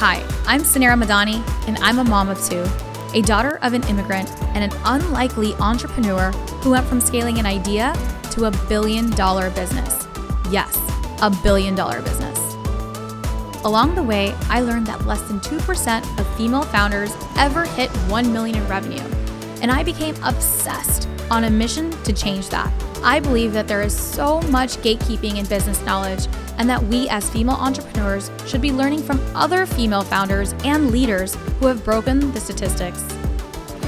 Hi, I'm Suneera Madhani, and I'm a mom of two, a daughter of an immigrant, and an unlikely entrepreneur who went from scaling an idea to $1 billion business. Yes, $1 billion business. Along the way, I learned that less than 2% of female founders ever hit 1 million in revenue, and I became obsessed on a mission to change that. I believe that there is so much gatekeeping in business knowledge, and that we as female entrepreneurs should be learning from other female founders and leaders who have broken the statistics.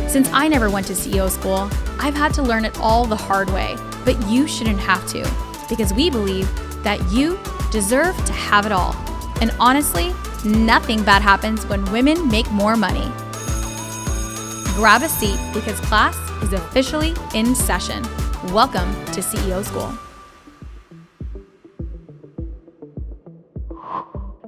Since I never went to CEO school, I've had to learn it all the hard way, but you shouldn't have to, because we believe that you deserve to have it all. And honestly, nothing bad happens when women make more money. Grab a seat because class is officially in session. Welcome to CEO School.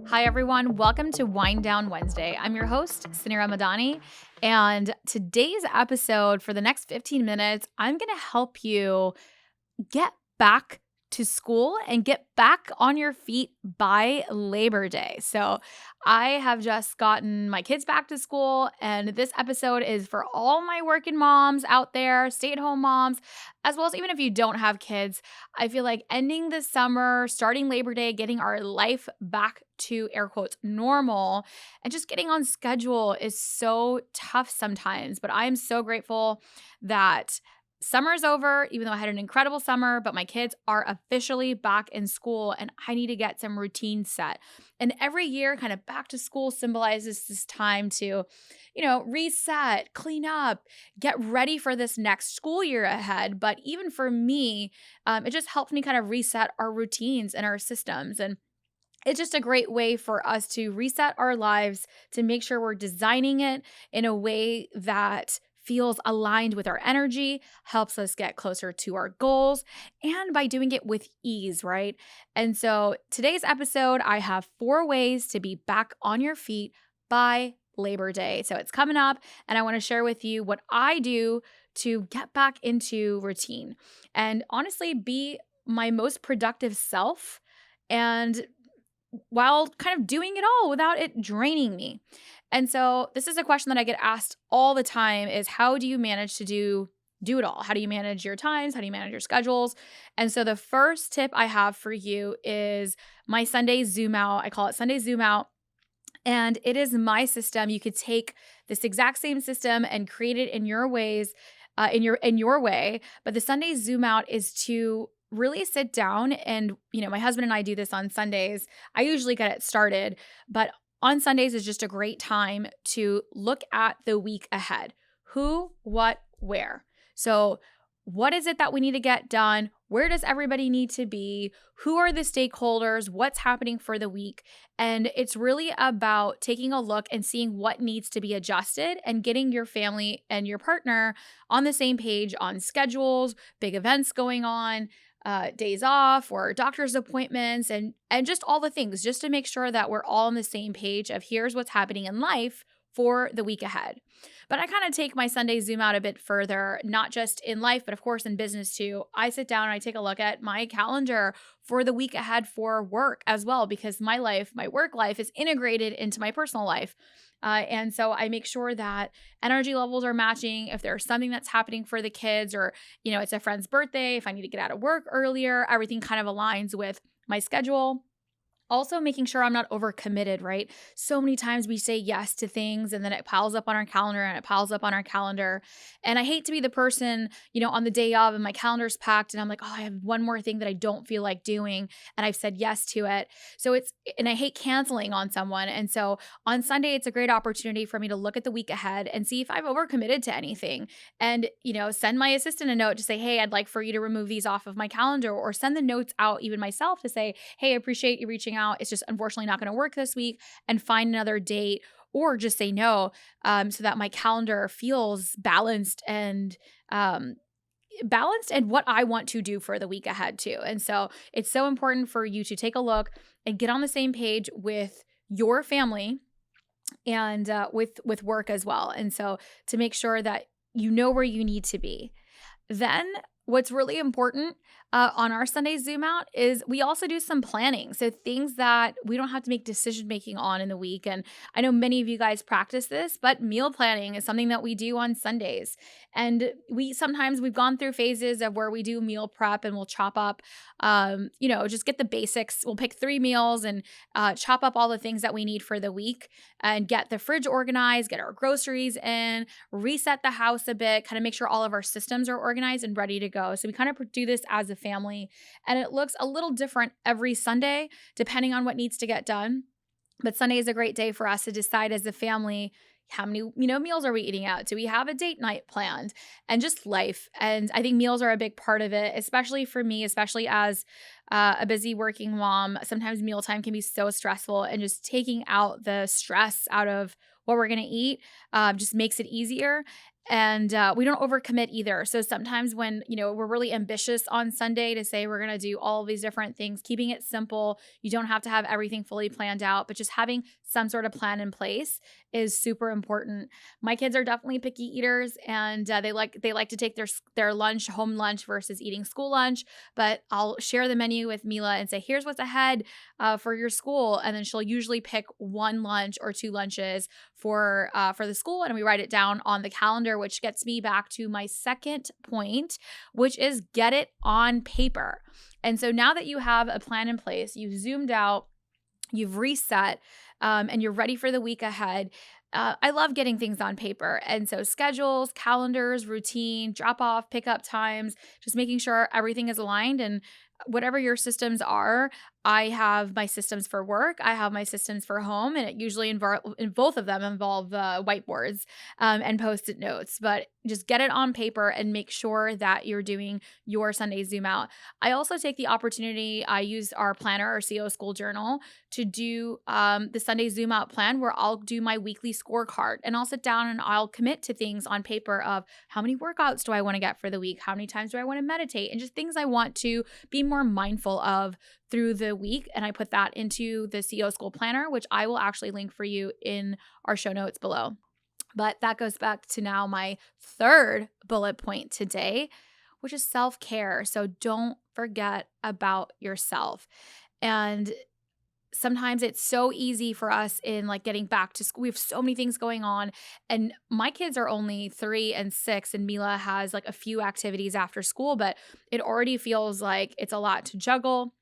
Hi, everyone. Welcome to Wind Down Wednesday. I'm your host, Suneera Madhani, and today's episode, for the next 15 minutes, I'm going to help you get back to school and get back on your feet by Labor Day. So I have just gotten my kids back to school, and this episode is for all my working moms out there, stay-at-home moms, as well as even if you don't have kids. I feel like ending the summer, starting Labor Day, getting our life back to, air quotes, normal, and just getting on schedule is so tough sometimes. But I'm so grateful that summer's over, even though I had an incredible summer, but my kids are officially back in school and I need to get some routine set. And every year, kind of back to school symbolizes this time to, reset, clean up, get ready for this next school year ahead. But even for me, it just helps me kind of reset our routines and our systems. And it's just a great way for us to reset our lives, to make sure we're designing it in a way that feels aligned with our energy, helps us get closer to our goals, and by doing it with ease, right? And so today's episode, I have 4 ways to be back on your feet by Labor Day. So it's coming up, and I want to share with you what I do to get back into routine and honestly be my most productive self, and while kind of doing it all without it draining me. And so this is a question that I get asked all the time is, how do you manage to do it all? How do you manage your times? How do you manage your schedules? And so the first tip I have for you is my Sunday Zoom out. I call it Sunday Zoom out. And it is my system. You could take this exact same system and create it in your ways, in your way. But the Sunday Zoom out is to really sit down and, my husband and I do this on Sundays. I usually get it started, but on Sundays is just a great time to look at the week ahead. Who, what, where. So what is it that we need to get done? Where does everybody need to be? Who are the stakeholders? What's happening for the week? And it's really about taking a look and seeing what needs to be adjusted and getting your family and your partner on the same page on schedules, big events going on, days off or doctor's appointments, and just all the things, just to make sure that we're all on the same page of here's what's happening in life for the week ahead. But I kind of take my Sunday Zoom out a bit further, not just in life, but of course in business too. I sit down and I take a look at my calendar for the week ahead for work as well, because my work life is integrated into my personal life. And so I make sure that energy levels are matching. If there's something that's happening for the kids, or, it's a friend's birthday, if I need to get out of work earlier, everything kind of aligns with my schedule. Also making sure I'm not overcommitted, right? So many times we say yes to things and then it piles up on our calendar and it piles up on our calendar. And I hate to be the person, on the day of and my calendar's packed and I'm like, oh, I have one more thing that I don't feel like doing and I've said yes to it. And I hate canceling on someone. And so on Sunday, it's a great opportunity for me to look at the week ahead and see if I've overcommitted to anything and, send my assistant a note to say, hey, I'd like for you to remove these off of my calendar, or send the notes out even myself to say, hey, I appreciate you reaching out. It's just unfortunately not going to work this week, and find another date, or just say no, so that my calendar feels balanced and what I want to do for the week ahead too. And so it's so important for you to take a look and get on the same page with your family and with work as well. And so to make sure that you know where you need to be. Then what's really important on our Sunday Zoom out is we also do some planning. So things that we don't have to make decision making on in the week. And I know many of you guys practice this, but meal planning is something that we do on Sundays. And we've gone through phases of where we do meal prep and we'll chop up, just get the basics. We'll pick 3 meals and chop up all the things that we need for the week and get the fridge organized, get our groceries in, reset the house a bit, kind of make sure all of our systems are organized and ready to go. So we kind of do this as a family, and it looks a little different every Sunday depending on what needs to get done. But Sunday is a great day for us to decide as a family how many, meals are we eating out? Do we have a date night planned? And just life. And I think meals are a big part of it, especially for me, especially as a busy working mom. Sometimes mealtime can be so stressful, and just taking out the stress out of what we're going to eat just makes it easier. And we don't overcommit either. So sometimes when, we're really ambitious on Sunday to say we're going to do all of these different things, keeping it simple, you don't have to have everything fully planned out, but just having some sort of plan in place is super important. My kids are definitely picky eaters, and they like to take their home lunch versus eating school lunch. But I'll share the menu with Mila and say, here's what's ahead for your school. And then she'll usually pick 1 lunch or 2 lunches for the school, and we write it down on the calendar, which gets me back to my second point, which is get it on paper. And so now that you have a plan in place, you've zoomed out, you've reset, and you're ready for the week ahead. I love getting things on paper. And so schedules, calendars, routine, drop off, pickup times, just making sure everything is aligned. And whatever your systems are, I have my systems for work, I have my systems for home, and it usually in both of them involve whiteboards and post-it notes. But just get it on paper and make sure that you're doing your Sunday Zoom out. I also take the opportunity, I use our planner, our CO School Journal, to do the Sunday Zoom out plan, where I'll do my weekly scorecard, and I'll sit down and I'll commit to things on paper of how many workouts do I want to get for the week? How many times do I want to meditate? And just things I want to be more mindful of through the week. And I put that into the CO School Planner, which I will actually link for you in our show notes below. But that goes back to now my third bullet point today, which is self-care. So don't forget about yourself. And sometimes it's so easy for us in getting back to school. We have so many things going on, and my kids are only 3 and 6, and Mila has a few activities after school, but it already feels like it's a lot to juggle.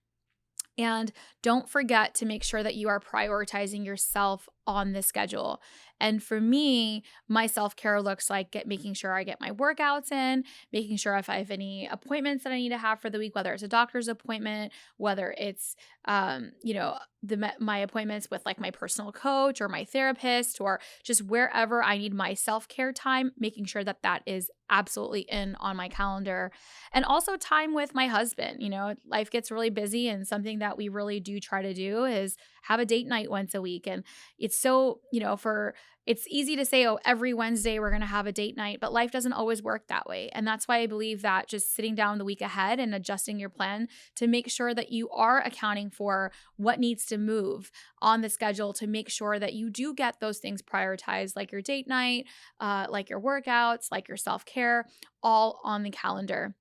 And don't forget to make sure that you are prioritizing yourself on the schedule. And for me, my self-care looks like making sure I get my workouts in, making sure if I have any appointments that I need to have for the week, whether it's a doctor's appointment, whether it's, my appointments with my personal coach or my therapist, or just wherever I need my self-care time, making sure that that is absolutely in on my calendar. And also time with my husband. Life gets really busy, and something that we really do try to do is have a date night once a week. And it's so, it's easy to say, oh, every Wednesday we're going to have a date night, but life doesn't always work that way. And that's why I believe that just sitting down the week ahead and adjusting your plan to make sure that you are accounting for what needs to move on the schedule, to make sure that you do get those things prioritized, like your date night, like your workouts, like your self-care, all on the calendar.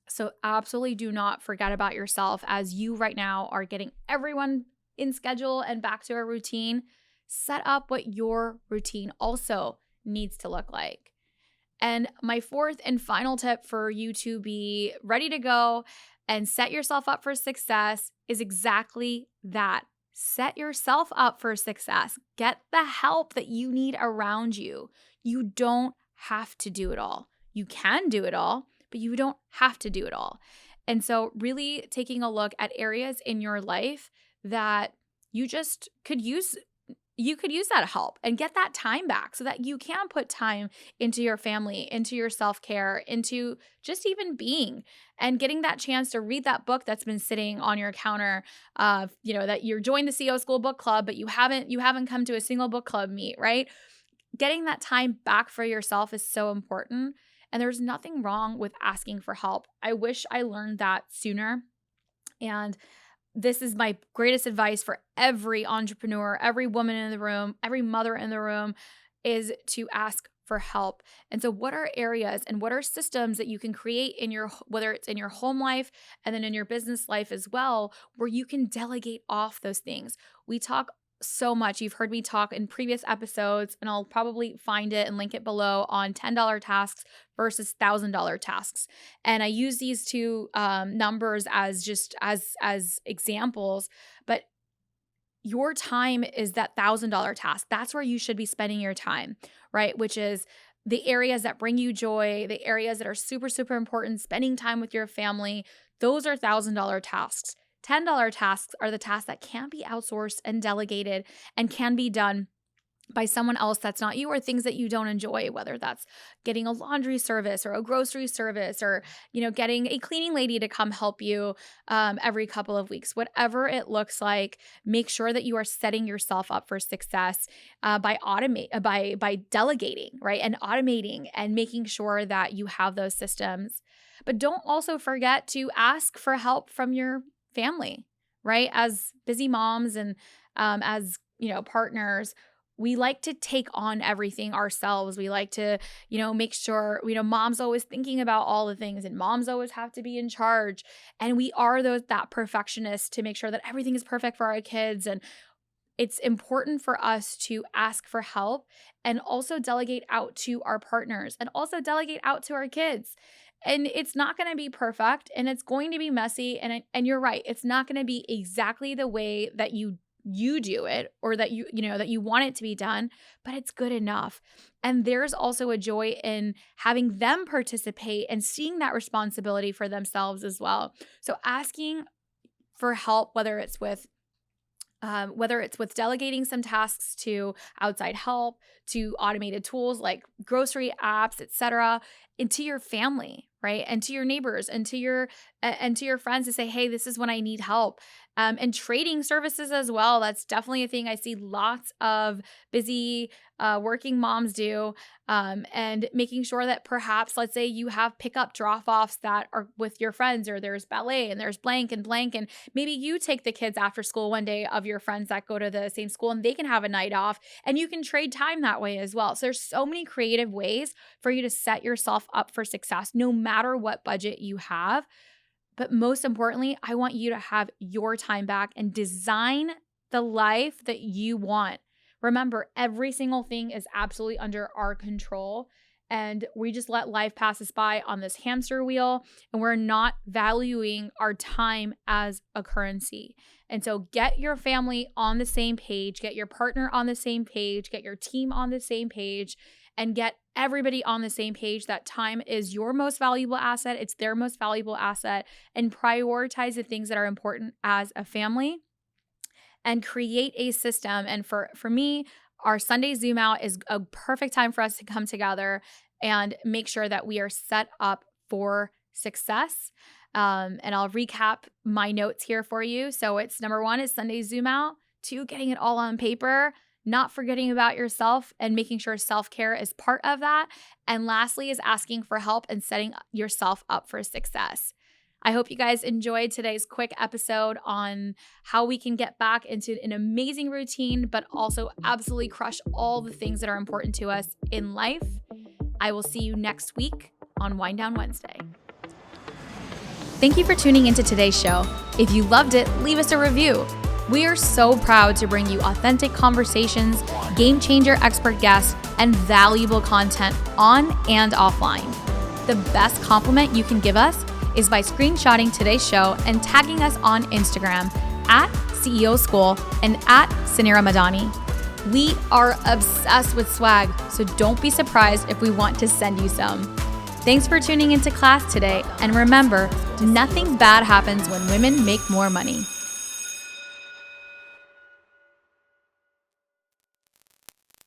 So absolutely do not forget about yourself as you right now are getting everyone in schedule and back to a routine. Set up what your routine also needs to look like. And my fourth and final tip for you to be ready to go and set yourself up for success is exactly that. Set yourself up for success. Get the help that you need around you. You don't have to do it all. You can do it all, but you don't have to do it all. And so really taking a look at areas in your life that you just could use that help and get that time back so that you can put time into your family, into your self-care, into just even being, and getting that chance to read that book that's been sitting on your counter, that you're joined the CO School Book Club, but you haven't come to a single book club meet, right? Getting that time back for yourself is so important. And there's nothing wrong with asking for help. I wish I learned that sooner. And this is my greatest advice for every entrepreneur, every woman in the room, every mother in the room, is to ask for help. And so what are areas and what are systems that you can create in your, whether it's in your home life and then in your business life as well, where you can delegate off those things. We talk so much. You've heard me talk in previous episodes, and I'll probably find it and link it below, on $10 tasks versus $1,000 tasks. And I use these two numbers as just as examples, but your time is that $1,000 task. That's where you should be spending your time, right? Which is the areas that bring you joy, the areas that are super, super important, spending time with your family. Those are $1,000 tasks. $10 tasks are the tasks that can be outsourced and delegated and can be done by someone else that's not you, or things that you don't enjoy, whether that's getting a laundry service or a grocery service, or, getting a cleaning lady to come help you every couple of weeks. Whatever it looks like, make sure that you are setting yourself up for success by delegating, right? And automating and making sure that you have those systems. But don't also forget to ask for help from your family, right? As busy moms and as partners, we like to take on everything ourselves. We like to, make sure, mom's always thinking about all the things, and moms always have to be in charge. And we are that perfectionist to make sure that everything is perfect for our kids. And it's important for us to ask for help and also delegate out to our partners and also delegate out to our kids. And it's not going to be perfect, and it's going to be messy. And you're right. It's not going to be exactly the way that you do it, or that that you want it to be done, but it's good enough. And there's also a joy in having them participate and seeing that responsibility for themselves as well. So asking for help, whether it's with delegating some tasks to outside help, to automated tools like grocery apps, etc., into your family, right? And to your neighbors and to your friends, to say, hey, this is when I need help. And trading services as well. That's definitely a thing I see lots of busy working moms do. And making sure that perhaps, let's say you have pickup drop-offs that are with your friends, or there's ballet and there's blank, and maybe you take the kids after school one day of your friends that go to the same school, and they can have a night off, and you can trade time that way as well. So there's so many creative ways for you to set yourself up for success, no matter what budget you have. But most importantly, I want you to have your time back and design the life that you want. Remember, every single thing is absolutely under our control, and we just let life pass us by on this hamster wheel, and we're not valuing our time as a currency. And so get your family on the same page, get your partner on the same page, get your team on the same page, and get everybody on the same page that time is your most valuable asset. It's their most valuable asset, and prioritize the things that are important as a family, and create a system. And for me, our Sunday Zoom out is a perfect time for us to come together and make sure that we are set up for success. And I'll recap my notes here for you. So it's number 1 is Sunday Zoom out. 2, getting it all on paper, not forgetting about yourself and making sure self-care is part of that. And lastly is asking for help and setting yourself up for success. I hope you guys enjoyed today's quick episode on how we can get back into an amazing routine, but also absolutely crush all the things that are important to us in life. I will see you next week on Wind Down Wednesday. Thank you for tuning into today's show. If you loved it, leave us a review. We are so proud to bring you authentic conversations, game changer expert guests, and valuable content on and offline. The best compliment you can give us is by screenshotting today's show and tagging us on Instagram at CEO School and at Suneera Madhani. We are obsessed with swag, so don't be surprised if we want to send you some. Thanks for tuning into class today, and remember, nothing bad happens when women make more money.